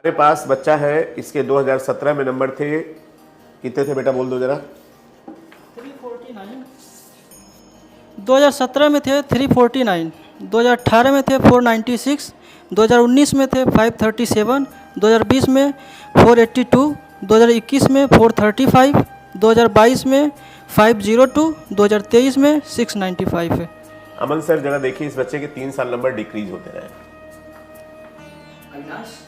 हमारे पास बच्चा है, इसके 2017 में नंबर थे, कितने थे बेटा बोल दो जरा। 349। 2017 में थे 349, 2018 में थे 496, 2019 में थे 537, 2020 में 482, 2021 में 435, 2022 में 502, 2023 में 695 है। अमन सर जरा देखिए, इस बच्चे के 3 साल नंबर डिक्रीज होते रहे। अविनाश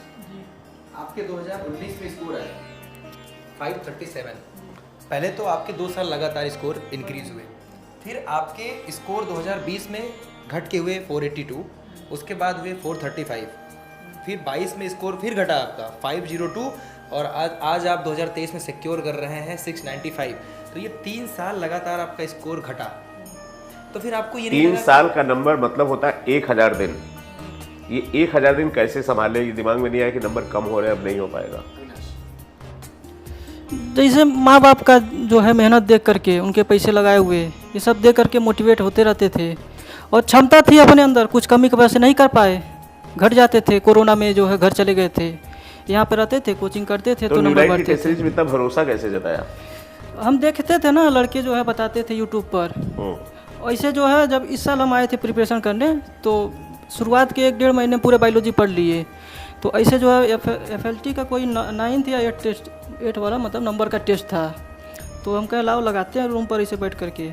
आपके 2019 में स्कोर है 537। पहले तो आपके 2 साल लगातार स्कोर इंक्रीज हुए, फिर आपके स्कोर 2020 में घट के हुए 482, उसके बाद हुए 435, फिर 22 में स्कोर फिर घटा आपका 502 और आज आप 2023 में सिक्योर कर रहे हैं 695। तो ये 3 साल लगातार आपका स्कोर घटा, तो फिर आपको ये 3 साल का नंबर मतलब होता है 1000 दिन। ये 1000 दिन कैसे संभाले, ये दिमाग में नहीं आया कि नंबर कम हो रहे अब नहीं हो पाएगा। जैसे माँ बाप का जो है मेहनत देख करके, उनके पैसे लगाए हुए, ये सब देख करके मोटिवेट होते रहते थे और क्षमता थी अपने अंदर, कुछ कमी की वजह से नहीं कर पाए, घट जाते थे। कोरोना में जो है घर चले गए थे, यहाँ पे रहते थे, कोचिंग करते थे तो नंबर बढ़ते थे। में इतना भरोसा कैसे जताया? हम देखते थे ना, लड़के जो है बताते थे यूट्यूब पर। ऐसे जो है जब इस साल हम आए थे प्रिपरेशन करने, तो शुरुआत के 1-1.5 महीने पूरे बायोलॉजी पढ़ लिए। तो ऐसे जो है FLT का कोई 9th या 8 वाला मतलब नंबर का टेस्ट था, तो हम कहे लाओ लगाते हैं रूम पर ऐसे बैठ करके।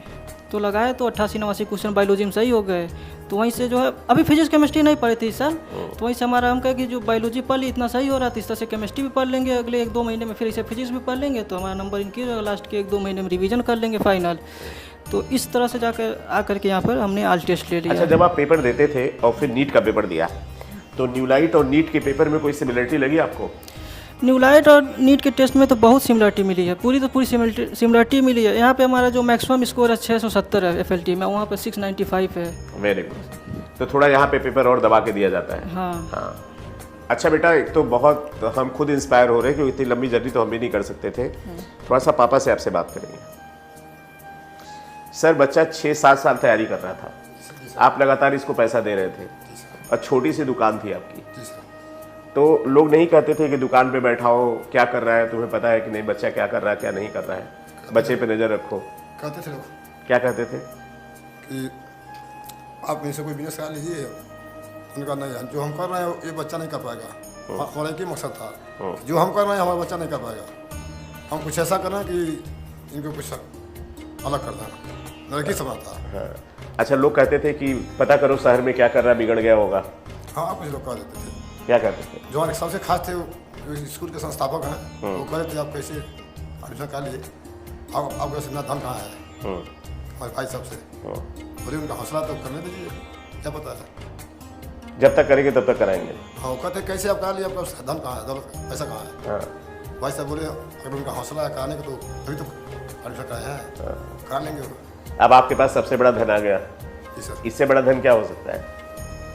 तो लगाए तो 88-89 क्वेश्चन बायोलॉजी में सही हो गए। तो वहीं से जो है अभी फिजिक्स केमिस्ट्री नहीं पढ़े थे इस साल, तो वहीं से हमारा हम कहे कि जो बायोलॉजी पढ़ ली इतना सही हो रहा था, इस तरह से केमिस्ट्री भी पढ़ लेंगे अगले 1-2 महीने में, फिर इसे फिजिक्स भी पढ़ लेंगे तो हमारा नंबर इनक्रीज होगा, लास्ट के 1-2 महीने में रिवीजन कर लेंगे फाइनल। तो इस तरह से जाकर आकर के यहाँ पर हमने आज टेस्ट ले लिया। अच्छा, जब आप पेपर देते थे और फिर नीट का पेपर दिया, तो न्यूलाइट और नीट के पेपर में कोई सिमिलरिटी लगी आपको? न्यूलाइट और नीट के टेस्ट में तो बहुत सिमिलरिटी मिली है, पूरी सिमिलरिटी मिली है। यहाँ पे हमारा जो मैक्सिमम स्कोर है 670 है FLT में, वहाँ पे 695 है। Very good. तो थोड़ा यहाँ पे पेपर और दबा के दिया जाता है। हाँ। अच्छा बेटा, एक तो बहुत हम खुद इंस्पायर हो रहे हैं क्योंकि इतनी लंबी जर्नी तो हम भी नहीं कर सकते थे। थोड़ा सा पापा से आपसे बात करेंगे। सर, बच्चा 6-7 साल तैयारी कर रहा था, आप लगातार इसको पैसा दे रहे थे और छोटी सी दुकान थी आपकी, तो लोग नहीं कहते थे कि दुकान पे बैठाओ, क्या कर रहा है, तुम्हें पता है कि नहीं बच्चा क्या कर रहा है क्या नहीं कर रहा है, बच्चे पे नज़र रखो? कहते थे लोग। क्या कहते थे? कि आप मेरे से कोई बिजनेस करा लीजिए। उनका नहीं है, जो हम कर रहे हैं ये बच्चा नहीं कर पाएगा। हमारा एक ही मकसद था कि जो हम कर रहे हैं हमारा बच्चा नहीं कर पाएगा। हम कुछ ऐसा करना कि इनको कुछ अलग कर देना, लड़की समझ था। अच्छा, लोग कहते थे कि पता करो शहर में क्या कर रहा है, बिगड़ गया होगा। हाँ, कुछ लोग कह देते थे। क्या कहते थे? जो हमारे सबसे खास थे वो स्कूल के संस्थापक हैं, वो कह रहे थे आप कैसे एडमिशन कर लिए, आपका इतना धन कहाँ है हमारे भाई साहब से। बोले उनका हौसला तो करने दीजिए, क्या पता है जब तक करेंगे तब तक कराएंगे। हाँ, वो कहते कैसे आप करा लिए, आपका धन कहाँ है, दौलत पैसा कहाँ है। हाँ। भाई साहब बोले अगर उनका हौसला है कराने का तो अभी तो एडमिशन कराए हैं, करा लेंगे वो। अब आपके पास सबसे बड़ा धन आ गया, जी सर। इससे बड़ा धन क्या हो सकता है?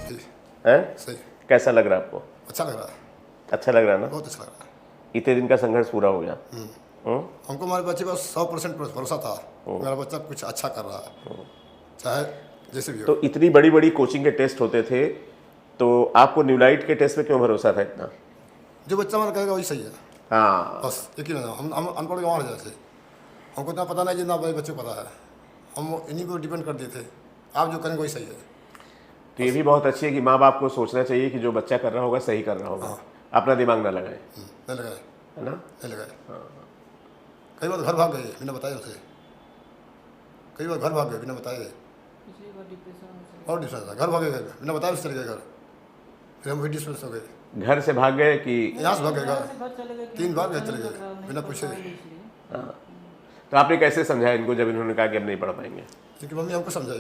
जी हैं? सही। कैसा लग रहा है आपको? अच्छा लग रहा है, अच्छा लग रहा है ना? बहुत अच्छा लग रहा है। इतने दिन का संघर्ष पूरा हो गया। हमको हमारे बच्चे पर 100% भरोसा था, मेरा बच्चा कुछ अच्छा कर रहा है, चाहे जैसे भी हो। तो इतनी बड़ी बड़ी कोचिंग के टेस्ट होते थे, तो आपको न्यूलाइट के टेस्ट में क्यों भरोसा था इतना? जो बच्चा मन कहेगा वही सही है, हाँ, बस एक ही ना। हम अनपढ़ गंवार जैसे, हमको इतना पता नहीं जितना बड़े बच्चे को पता है, हम इन्हीं को डिपेंड कर दिए थे, आप जो करेंगे वही सही है। तो ये भी बहुत अच्छी है कि माँ बाप को सोचना चाहिए कि जो बच्चा कर रहा होगा सही कर रहा होगा, अपना दिमाग ना लगाए, नहीं लगाए, है ना? नहीं लगाए। कई बार घर भाग गए बिना बताए उसे, कई बार घर भाग गए बिना बताए, और डिप्रेशन था, घर भागे गए बिना बताए उसे चले गए घर, फिर हम भी डिस्प्रेस हो गए। घर से भाग गए कि यहाँ से भाग गए घर, 3 बार घर चले गए बिना पूछे। तो आपने कैसे समझाया इनको जब इन्होंने कहा कि हम नहीं पढ़ पाएंगे? क्योंकि मम्मी हमको समझाई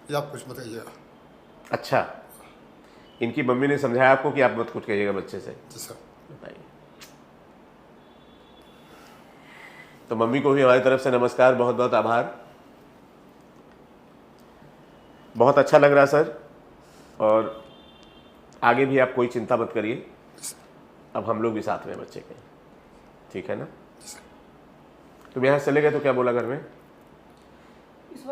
कि आप कुछ बताइएगा। अच्छा, इनकी मम्मी ने समझाया आपको कि आप मत कुछ कहिएगा बच्चे से? जी सर। बताइए। तो मम्मी को भी हमारी तरफ से नमस्कार, बहुत बहुत आभार। बहुत अच्छा लग रहा सर, और आगे भी आप कोई चिंता मत करिए, अब हम लोग भी साथ में बच्चे के, ठीक है ना? तुम यहाँ से चले गए तो क्या बोला घर में? इस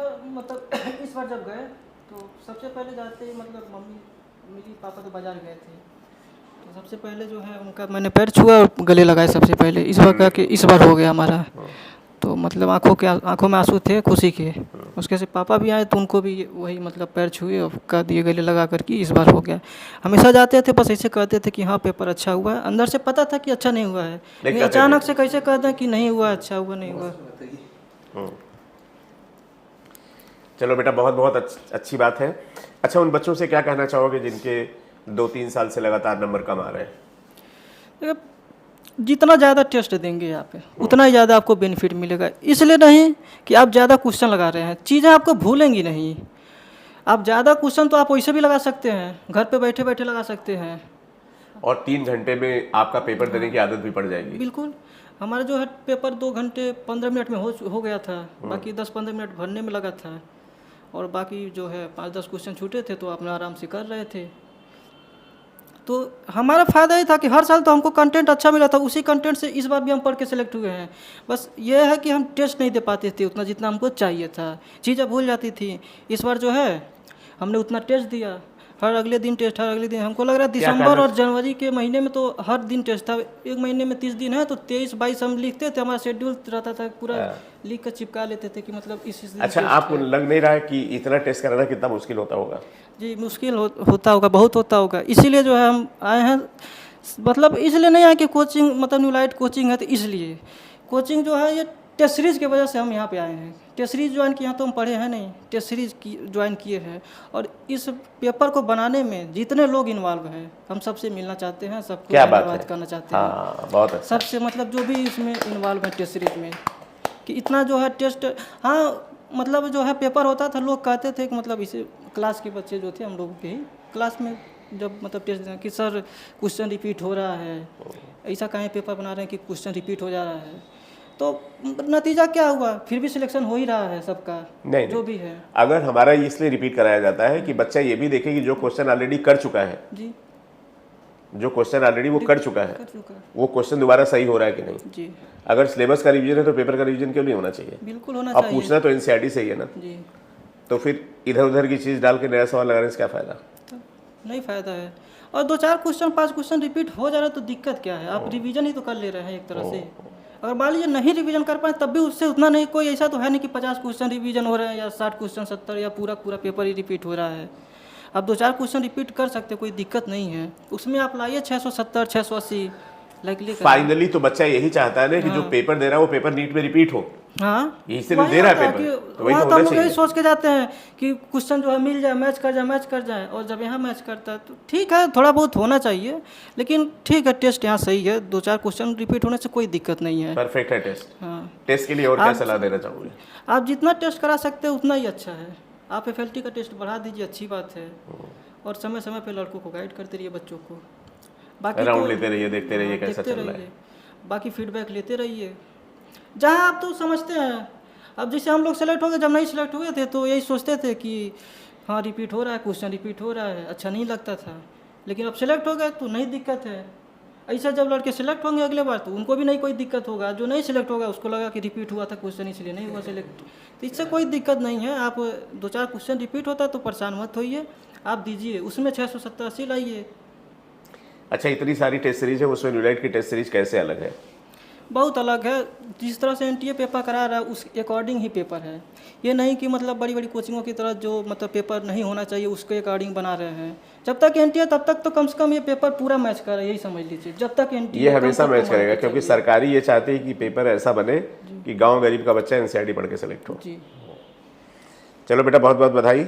बार जब गए तो सबसे पहले जाते ही मतलब मम्मी मेरी पापा तो बाजार गए थे, तो सबसे पहले जो है उनका मैंने पैर छुआ और गले लगाए सबसे पहले। इस बार का कि इस बार हो गया हमारा, तो मतलब आंखों में आंसू थे खुशी के। उसके से पापा भी आए तो उनको भी वही मतलब पैर छुए और कह दिए गले लगा कर कि इस बार हो गया। हमेशा जाते थे बस ऐसे कहते थे कि हाँ पेपर अच्छा हुआ है, अंदर से पता था कि अच्छा नहीं हुआ है, लेकिन अचानक से कैसे कहते हैं कि नहीं हुआ, अच्छा हुआ नहीं हुआ। चलो बेटा, बहुत बहुत अच्छी बात है। अच्छा, उन बच्चों से क्या कहना चाहोगे जिनके 2-3 साल से लगातार नंबर कम आ रहे हैं? जितना ज़्यादा टेस्ट देंगे यहाँ पे उतना ही ज़्यादा आपको बेनिफिट मिलेगा। इसलिए नहीं कि आप ज़्यादा क्वेश्चन लगा रहे हैं, चीज़ें आपको भूलेंगी नहीं। आप ज़्यादा क्वेश्चन तो आप वैसे भी लगा सकते हैं, घर पे बैठे बैठे लगा सकते हैं, और 3 घंटे में आपका पेपर देने की आदत भी पड़ जाएगी। बिल्कुल। हमारा जो है पेपर 2 घंटे 15 मिनट में हो गया था, बाकी 10-15 मिनट भरने में लगा था, और बाकी जो है 5-10 क्वेश्चन छूटे थे तो अपना आराम से कर रहे थे। तो हमारा फ़ायदा ये था कि हर साल तो हमको कंटेंट अच्छा मिला था, उसी कंटेंट से इस बार भी हम पढ़ के सिलेक्ट हुए हैं। बस ये है कि हम टेस्ट नहीं दे पाते थे उतना जितना हमको चाहिए था, चीज़ें भूल जाती थी। इस बार जो है हमने उतना टेस्ट दिया, हर अगले दिन टेस्ट, हर अगले दिन। हमको लग रहा है दिसंबर और जनवरी के महीने में तो हर दिन टेस्ट था। एक महीने में 30 दिन है तो 23-22 हम लिखते थे, हमारा शेड्यूल रहता था, पूरा लिख कर चिपका लेते थे कि मतलब इस दिन। अच्छा, आपको लग नहीं रहा है कि इतना टेस्ट कराना कितना मुश्किल होता होगा? जी मुश्किल होता होगा, बहुत होता होगा। इसीलिए जो है हम आए हैं, मतलब इसलिए नहीं आए कि कोचिंग मतलब न्यूलाइट कोचिंग है तो इसलिए कोचिंग जो है ये टेस्ट सीरीज़ की वजह से हम यहाँ पे आए हैं। टेस्ट सीरीज़ ज्वाइन किया तो हम पढ़े हैं नहीं, टेस्ट सीरीज़ की ज्वाइन किए हैं। और इस पेपर को बनाने में जितने लोग इन्वॉल्व हैं हम सबसे मिलना चाहते हैं, सबको धन्यवाद करना चाहते हैं। हाँ, बहुत अच्छा। सबसे मतलब जो भी इसमें इन्वॉल्व है टेस्ट सीरीज में, कि इतना जो है टेस्ट, हाँ मतलब जो है पेपर होता था लोग कहते थे कि मतलब इसे क्लास के बच्चे जो थे हम लोगों के ही क्लास में जब मतलब टेस्ट कि सर क्वेश्चन रिपीट हो रहा है, ऐसा कहीं पेपर बना रहे हैं कि क्वेश्चन रिपीट हो जा रहा है। तो नतीजा क्या हुआ, फिर भी सिलेक्शन हो ही रहा है सबका, नहीं, जो भी है। अगर हमारा इसलिए रिपीट कराया जाता है कि बच्चा ये भी देखे कि जो क्वेश्चन ऑलरेडी कर चुका है, जी जो क्वेश्चन ऑलरेडी वो कर चुका है, चुका है। वो क्वेश्चन दोबारा सही हो रहा है कि नहीं। जी अगर सिलेबस का रिवीजन है तो पेपर का रिवीजन क्यों नहीं होना चाहिए? बिल्कुल होना अब चाहिए। पूछना तो एनसीईआरटी से ही है ना, जी तो फिर इधर उधर की चीज़ डाल के नया सवाल लगाने से क्या फ़ायदा? तो नहीं फ़ायदा है। और 2-4 क्वेश्चन 5 क्वेश्चन रिपीट हो जा रहा है तो दिक्कत क्या है, आप रिवीजन ही तो कर ले रहे हैं एक तरह से। अगर मान लीजिए नहीं रिवीजन कर पाए तब भी उससे उतना नहीं, कोई ऐसा तो है नहीं कि 50 क्वेश्चन रिवीजन हो रहे हैं या 60 क्वेश्चन 70 या पूरा पेपर ही रिपीट हो रहा है। आप 2-4 क्वेश्चन रिपीट कर सकते, कोई दिक्कत नहीं है। उसमें आप लाइए 670 680 लाइकली। फाइनली तो बच्चा यही चाहता है ना कि जो पेपर दे रहा है वो पेपर नीट में रिपीट हो। हाँ यही से दे रहा है पेपर, तो वही तो हम होना लोग चाहिए। यही सोच के जाते हैं कि क्वेश्चन जो है मिल जाए, मैच कर जाए। और जब यहाँ मैच करता है तो ठीक है, थोड़ा बहुत होना चाहिए, लेकिन ठीक है टेस्ट यहाँ सही है। 2-4 क्वेश्चन रिपीट होने से कोई दिक्कत नहीं है। परफेक्ट है टेस्ट। हाँ, टेस्ट के लिए और क्या सलाह देना चाहोगे? आप जितना टेस्ट करा सकते हैं उतना ही अच्छा है। आप FLT का टेस्ट बढ़ा दीजिए, अच्छी बात है। और समय समय पे लड़कों को गाइड करते रहिए, बच्चों को। बाकी राउंड लेते रहिए, देखते रहिए कैसा चल रहा है। बाकी फीडबैक लेते रहिए जहाँ आप तो समझते हैं। अब जैसे हम लोग सेलेक्ट हो गए, जब नहीं सेलेक्ट हुए थे तो यही सोचते थे कि हाँ रिपीट हो रहा है, क्वेश्चन रिपीट हो रहा है, अच्छा नहीं लगता था। लेकिन अब सेलेक्ट हो गए तो नहीं दिक्कत है। ऐसा जब लड़के सेलेक्ट होंगे अगले बार तो उनको भी नहीं कोई दिक्कत होगा। जो नहीं सेलेक्ट होगा उसको लगा कि रिपीट हुआ था क्वेश्चन इसलिए नहीं हुआ सेलेक्ट, तो इससे कोई दिक्कत नहीं है। आप 2-4 क्वेश्चन रिपीट होता तो परेशान मत होइए, आप दीजिए, उसमें 670-80 लाइए। अच्छा, इतनी सारी टेस्ट सीरीज है, उसमें न्यूलाइट की टेस्ट सीरीज कैसे अलग है? बहुत अलग है। जिस तरह से NTA पेपर करा रहा है उस अकॉर्डिंग ही पेपर है। ये नहीं कि मतलब बड़ी बड़ी कोचिंगों की तरह जो मतलब पेपर नहीं होना चाहिए उसके अकॉर्डिंग बना रहे हैं। जब तक NTA तब तक तो कम से कम ये पेपर पूरा मैच कर रहा है, यही समझ लीजिए। जब तक NTA ये हमेशा मैच करेगा, क्योंकि सरकारी ये चाहती है कि पेपर ऐसा बने कि गाँव गरीब का बच्चा NCERT पढ़ के सेलेक्ट हो। जी चलो बेटा, बहुत बहुत बधाई।